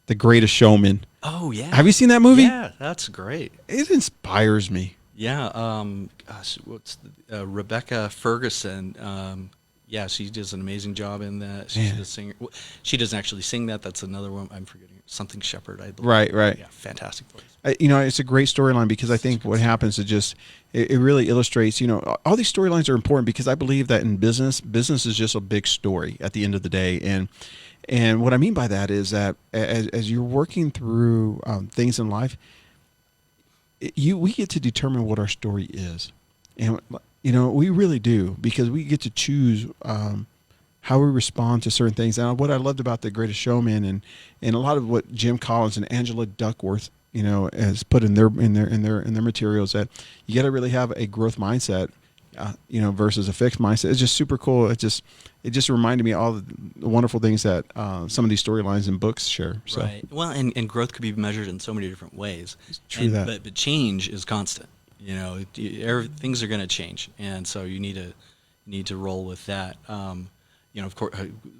The Greatest Showman. Oh yeah. Have you seen that movie? Yeah, that's great. It inspires me. Yeah, gosh, Rebecca Ferguson? Yeah, she does an amazing job in that. She's a singer. Well, she doesn't actually sing that. That's another one. I'm forgetting something Shepherd, I believe. Right. Yeah, fantastic voice. It's a great storyline because I think what happens is just it really illustrates. All these storylines are important because I believe that in business is just a big story at the end of the day. And what I mean by that is that as you're working through things in life, we get to determine what our story is, and we really do, because we get to choose how we respond to certain things. And what I loved about The Greatest Showman and a lot of what Jim Collins and Angela Duckworth has put in their materials, that you got to really have a growth mindset versus a fixed mindset. It's just super cool. It just reminded me all the wonderful things that some of these storylines and books share. So. Right. Well, and growth could be measured in so many different ways. True that. But change is constant. Things are going to change, and so you need to roll with that. Of course,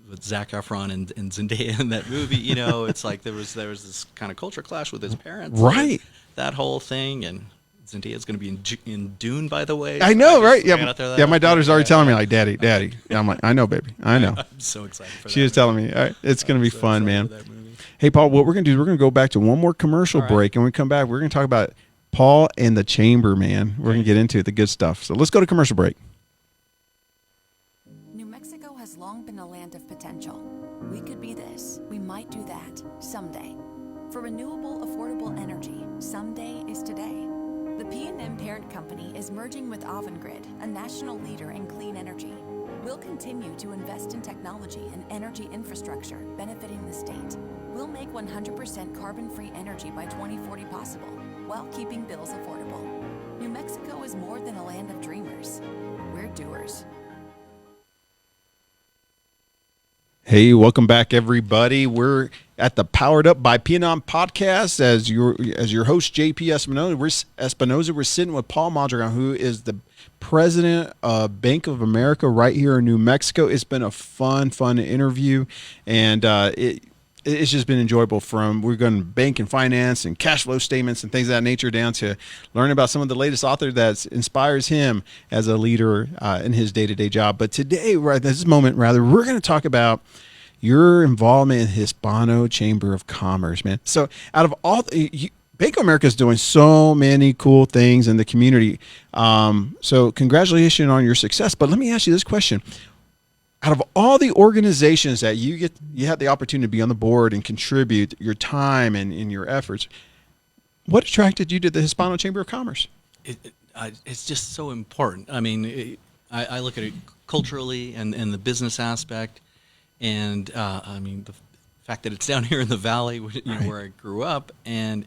with Zac Efron and Zendaya in that movie, it's like there was this kind of culture clash with his parents. Right. That whole thing, and Zendaya's going to be in Dune, by the way. I know, right? Yeah, my daughter's already telling me, like, Daddy. Yeah, I'm like, I know, baby. I know. I'm so excited for that. She was telling me, all right, it's going to be fun, man. Hey, Paul, what we're going to do is we're going to go back to one more commercial break, and when we come back, we're going to talk about Paul and the Chamber, man. We're going to get into the good stuff. So let's go to commercial break. New Mexico has long been a land of potential. We could be this. We might do that someday. For renewable, affordable energy, someday is today. The PNM parent company is merging with Avangrid, a national leader in clean energy. We'll continue to invest in technology and energy infrastructure benefiting the state. We'll make 100% carbon-free energy by 2040 possible, while keeping bills affordable. New Mexico is more than a land of dreamers. We're doers. Hey, welcome back, everybody. We're at the Powered Up by PNM podcast. As your host, JP Espinoza. We're sitting with Paul Mondragon, who is the president of Bank of America right here in New Mexico. It's been a fun interview, and it's just been enjoyable. We're going to bank and finance and cash flow statements and things of that nature, down to learning about some of the latest author that inspires him as a leader in his day-to-day job. But today, right at this moment, we're going to talk about your involvement in Hispano Chamber of Commerce, man. So out of all, Bank of America is doing so many cool things in the community. So congratulations on your success. But let me ask you this question. Out of all the organizations that you had the opportunity to be on the board and contribute your time and your efforts, what attracted you to the Hispano Chamber of Commerce? It's just so important. I mean, I look at it culturally and the business aspect, and I mean the fact that it's down here in the valley, where I grew up, and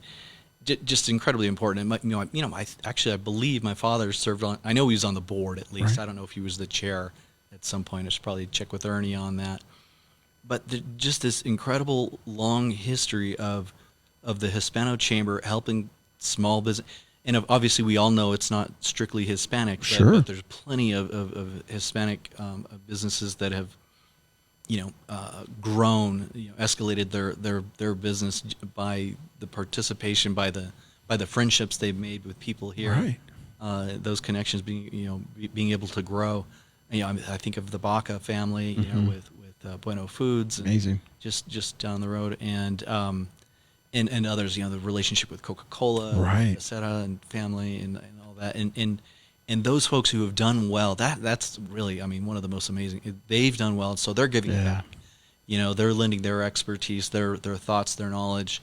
just incredibly important. And I believe my father served on. I know he was on the board at least. Right. I don't know if he was the chair at some point. I should probably check with Ernie on that. But just this incredible long history of the Hispano Chamber helping small business. And obviously we all know it's not strictly Hispanic, but there's plenty of Hispanic businesses that have, grown, escalated their business by the participation, by the friendships they've made with people here. Right. Those connections being able to grow. I think of the Baca family, with Bueno Foods, and amazing, just down the road, and others, the relationship with Coca-Cola, right, Aceta and family, and all that, and those folks who have done well, that's really, one of the most amazing. They've done well, so they're giving back. They're lending their expertise, their thoughts, their knowledge,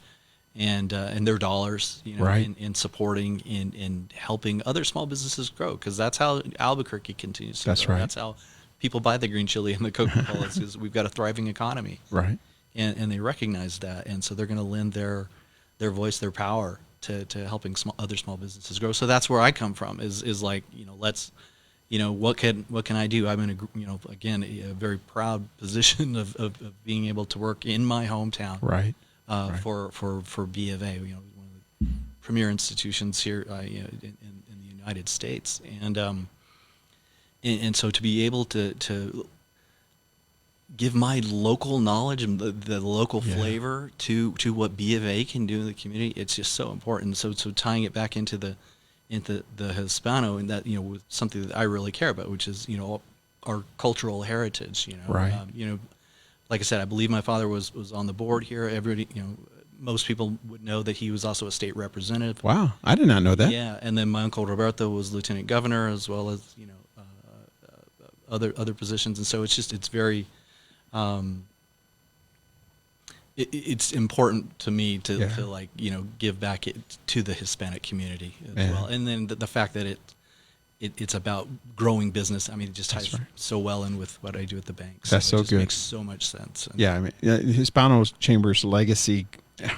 and their dollars, in supporting in helping other small businesses grow, because that's how Albuquerque continues to grow. That's right. That's how people buy the green chili and the Coca-Cola, because we've got a thriving economy. Right. And they recognize that, and so they're going to lend their voice, their power to helping other small businesses grow. So that's where I come from. Is like, let's, what can I do? I'm in again a very proud position of being able to work in my hometown. Right. For B of A, one of the premier institutions here, in the United States, and so to be able to give my local knowledge and the local flavor to what B of A can do in the community, it's just so important. So tying it back into into the Hispano, and that, was something that I really care about, which is, our cultural heritage, Right. Like I said, I believe my father was on the board here. Everybody, most people would know that he was also a state representative. Wow, I did not know that. Yeah, and then my uncle Roberto was lieutenant governor, as well as other positions, and so it's very it's important to me to like give back to the Hispanic community as well, and then the fact that it's about growing business. I mean, it just ties so well in with what I do at the bank. That's so it just good. Makes so much sense. And Yeah, I mean, Hispano Chamber's legacy. yeah,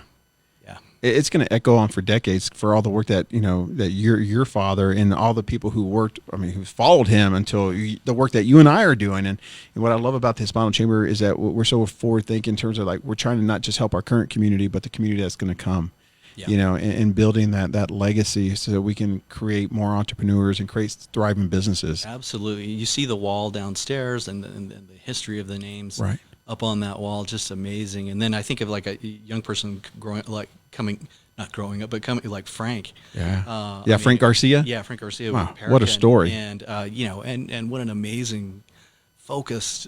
It's going to echo on for decades for all the work that that your father and all the people who worked. I mean, who followed him until the work that you and I are doing. And what I love about the Hispano Chamber is that we're so forward thinking in terms of like we're trying to not just help our current community, but the community that's going to come. Yeah. And building that legacy so that we can create more entrepreneurs and create thriving businesses. Absolutely. You see the wall downstairs and the history of the names up on that wall, just amazing. And then I think of like a young person not growing up, but coming like Frank. Yeah. Frank Garcia. Yeah, Frank Garcia. Wow, what a story. And and what an amazing, focused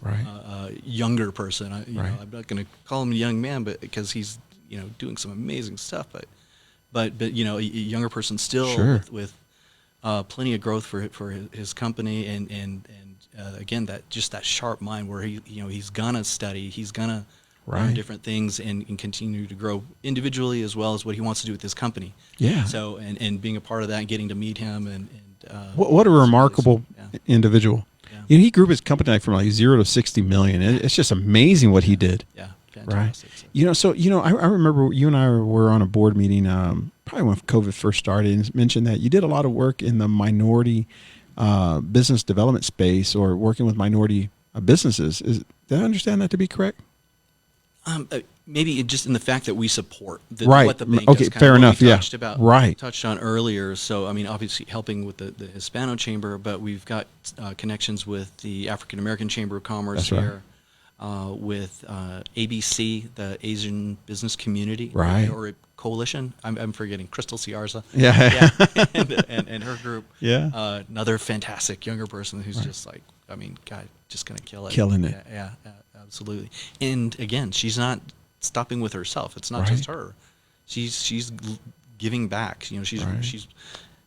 younger person. I'm not going to call him a young man, but because he's doing some amazing stuff, but a younger person still with plenty of growth for his company, and again that sharp mind where he's gonna study, he's gonna learn different things and continue to grow individually as well as what he wants to do with his company. Yeah. So and being a part of that and getting to meet him and what a remarkable individual. Yeah. He grew his company from like 0 to 60 million. It's just amazing what he did. Yeah. Fantastic. Right. I remember you and I were on a board meeting, probably when COVID first started, and mentioned that you did a lot of work in the minority business development space or working with minority businesses. Did I understand that to be correct? Maybe just in the fact that we support what the bank does. Okay, fair enough. Touched on earlier. So I mean, obviously helping with the Hispano Chamber, but we've got connections with the African American Chamber of Commerce here. With ABC, the Asian Business Community, or Coalition. I'm forgetting Crystal Ciarza. And her group. Yeah. Another fantastic younger person who's just like, I mean, God, just gonna kill it. Killing it. Yeah, absolutely. And again, she's not stopping with herself. It's not just her. She's giving back. She's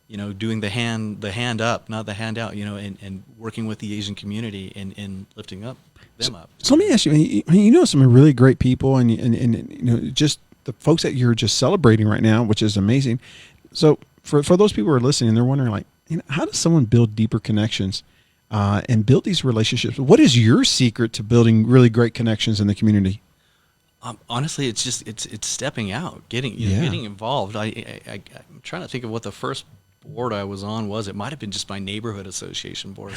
doing the hand up, not the hand out. And working with the Asian community and lifting them up. So let me ask you, some really great people and just the folks that you're just celebrating right now, which is amazing. So for those people who are listening, they're wondering like, how does someone build deeper connections and build these relationships? What is your secret to building really great connections in the community? Honestly, it's just, it's stepping out, getting involved. I'm trying to think of what the first board I was on was. It might've been just my neighborhood association board,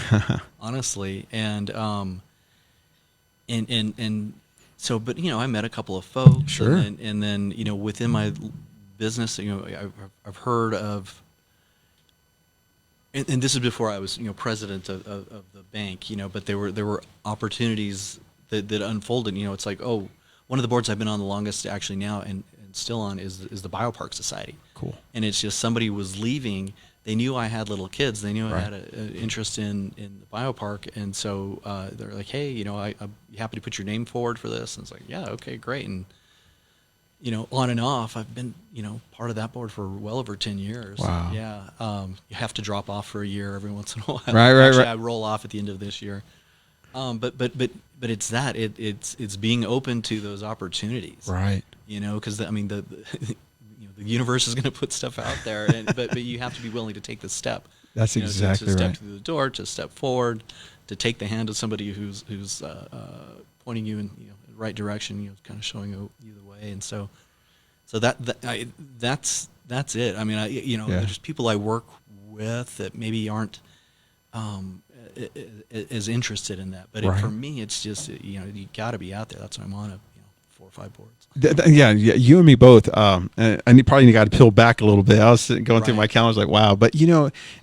honestly. And so, but I met a couple of folks, and then within my business, I've heard of, and this is before I was president of the bank, but there were opportunities that unfolded. It's like, oh, one of the boards I've been on the longest actually now and still on is the Biopark Society. Cool. And it's just somebody was leaving. They knew I had little kids. They knew I had an interest in the biopark, and so they're like, "Hey, I'm happy to put your name forward for this." And it's like, "Yeah, okay, great." And on and off, I've been part of that board for well over 10 years. Wow. Yeah. You have to drop off for a year every once in a while. Right. I roll off at the end of this year. But it's that it's being open to those opportunities. Right. Because the the universe is going to put stuff out there, but you have to be willing to take the step. That's exactly to step right. through the door, to step forward, to take the hand of somebody who's pointing you in the right direction, kind of showing you the way. And so that's it. I mean, there's people I work with that maybe aren't as interested in that, but for me, it's just you got to be out there. That's why I'm on 4 or 5 boards. Yeah, you and me both. And I probably got to peel back a little bit. I was going through my calendar, like, wow. But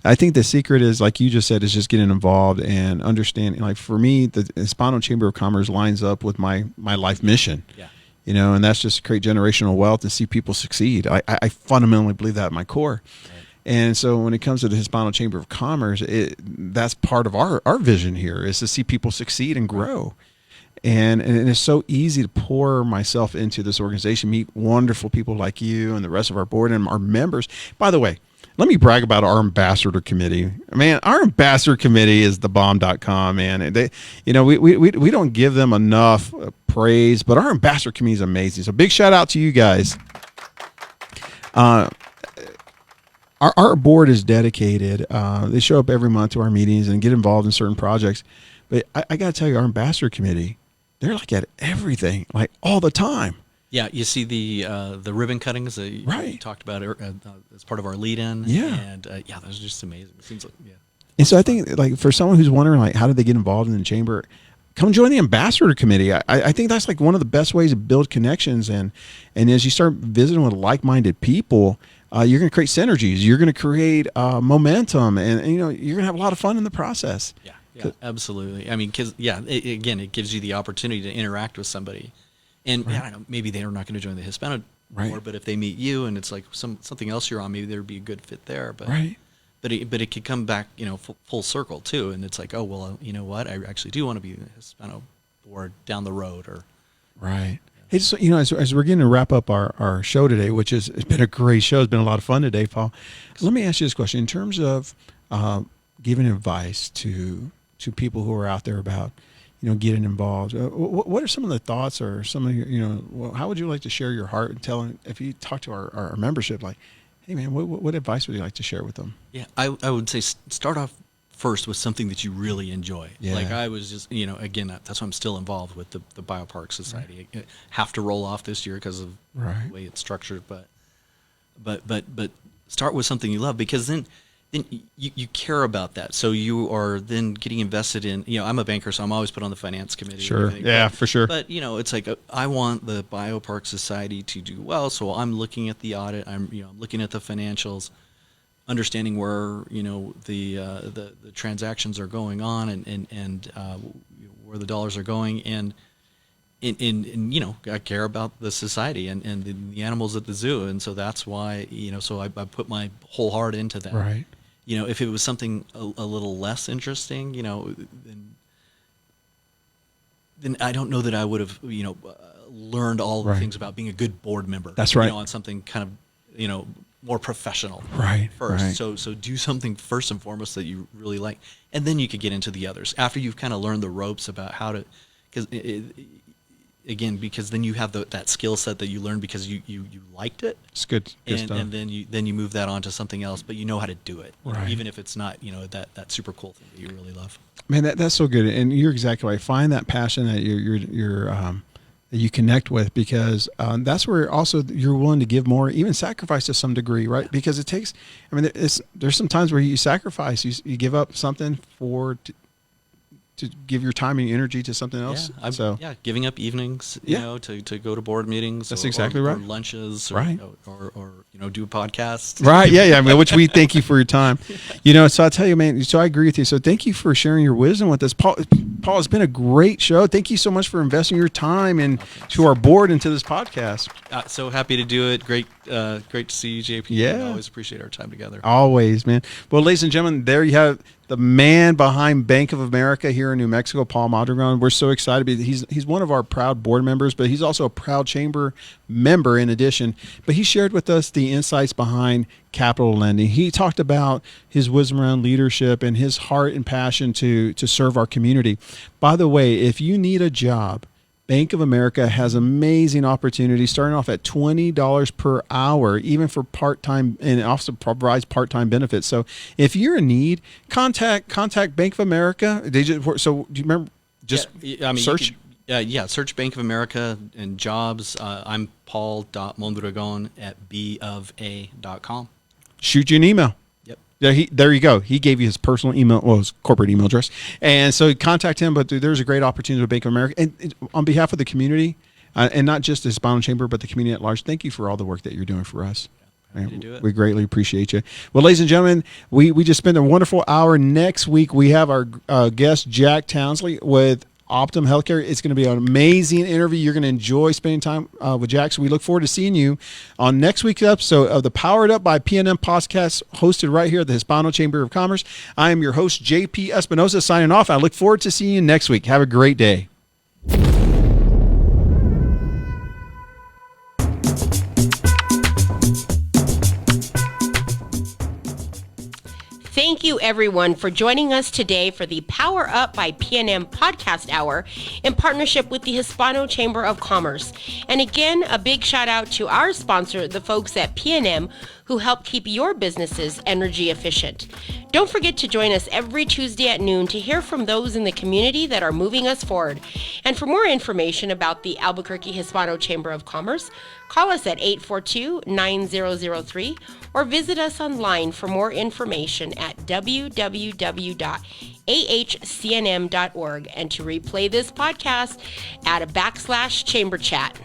I think the secret is, like you just said, is just getting involved and understanding. Like for me, the Hispano Chamber of Commerce lines up with my life mission. Yeah. And that's just create generational wealth and see people succeed. I fundamentally believe that at my core. Right. And so when it comes to the Hispano Chamber of Commerce, that's part of our vision here is to see people succeed and grow. And it's so easy to pour myself into this organization, meet wonderful people like you and the rest of our board and our members. By the way, let me brag about our ambassador committee. Man, our ambassador committee is thebomb.com, man. They, we don't give them enough praise, but our ambassador committee is amazing. So big shout out to you guys. Our board is dedicated. They show up every month to our meetings and get involved in certain projects. But I got to tell you, our ambassador committee, they're like at everything, like all the time. Yeah, you see the ribbon cuttings that you talked about as part of our lead-in. Yeah. And that was just amazing. It seems like, yeah. And so I think, like, for someone who's wondering, like, how did they get involved in the chamber, come join the ambassador committee. I think that's like one of the best ways to build connections. And as you start visiting with like-minded people, you're going to create synergies. You're going to create momentum, and you're going to have a lot of fun in the process. Yeah. Yeah, absolutely. I mean, because it gives you the opportunity to interact with somebody, and I don't know, maybe they're not going to join the Hispano board, but if they meet you and it's like something else you're on, maybe there'd be a good fit there. But but it could come back, full circle too, and it's like, oh well, you know what, I actually do want to be in the Hispano board down the road, or Hey, so, as we're getting to wrap up our show today, which it's been a great show, it's been a lot of fun today, Paul. Let me ask you this question in terms of giving advice to people who are out there about, getting involved. What are some of the thoughts or some of your, how would you like to share your heart and tell, if you talk to our membership, like, hey man, what advice would you like to share with them? Yeah, I would say start off first with something that you really enjoy. Yeah. Like I was just, again, that's why I'm still involved with the Biopark Society. I have to roll off this year because of the way it's structured, but start with something you love, because then you care about that. So you are then getting invested in, I'm a banker, so I'm always put on the finance committee. Sure. Yeah, for sure. But, it's like, I want the Biopark Society to do well. So I'm looking at the audit. I'm looking at the financials, understanding where, the transactions are going on and where the dollars are going. And I care about the society and the animals at the zoo. And so that's why, so I put my whole heart into that. Right. If it was something a little less interesting, then I don't know that I would have, learned all the things about being a good board member. That's right. On something kind of, more professional. Right. First. Right. So do something first and foremost that you really like, and then you could get into the others after you've kind of learned the ropes about how to, because then you have that skill set that you learned because you liked it. It's good stuff. And then you move that on to something else, but you know how to do it, even if it's not that super cool thing that you really love. Man, that's so good, and you're exactly right. Find that passion that you're that you connect with, because that's where also you're willing to give more, even sacrifice to some degree, right? Yeah. Because it takes. There's some times where you sacrifice, you give up something to give your time and your energy to something else. Giving up evenings, to go to board meetings. That's exactly right. Or lunches, or do a podcast. Right. Yeah. Which we thank you for your time. So I tell you, man. So I agree with you. So thank you for sharing your wisdom with us, Paul. It's been a great show. Thank you so much for investing your time to our board and to this podcast. So happy to do it. Great to see you, JP. Yeah. I always appreciate our time together. Always, man. Well, ladies and gentlemen, there you have the man behind Bank of America here in New Mexico, Paul Mondragon. We're so excited. He's one of our proud board members, but he's also a proud chamber member in addition. But he shared with us the insights behind capital lending. He talked about his wisdom around leadership and his heart and passion to serve our community. By the way, if you need a job, Bank of America has amazing opportunities starting off at $20 per hour, even for part-time, and also provides part-time benefits. So if you're in need, contact Bank of America. So do you remember? Search? Search Bank of America and jobs. I'm paul.mondragon at bofa.com. Shoot you an email. Yep. There you go. He gave you his personal email, his corporate email address. And so contact him, but there's a great opportunity with Bank of America. And on behalf of the community, and not just the Hispano Chamber, but the community at large, thank you for all the work that you're doing for us. Happy to do it. We greatly appreciate you. Well, ladies and gentlemen, we just spent a wonderful hour. Next week, we have our guest, Jack Townsley, with Optum Healthcare. It's going to be an amazing interview. You're going to enjoy spending time with Jack. So we look forward to seeing you on next week's episode of the Powered Up by PNM podcast, hosted right here at the Hispano Chamber of Commerce. I am your host, JP Espinosa, signing off. I look forward to seeing you next week. Have a great day. Thank you, everyone, for joining us today for the Power Up by PNM podcast hour in partnership with the Hispano Chamber of Commerce. And again, a big shout out to our sponsor, the folks at PNM, who help keep your businesses energy efficient. Don't forget to join us every Tuesday at noon to hear from those in the community that are moving us forward. And for more information about the Albuquerque Hispano Chamber of Commerce, call us at 842-9003 or visit us online for more information at www.ahcnm.org. And to replay this podcast, add a /chamber chat.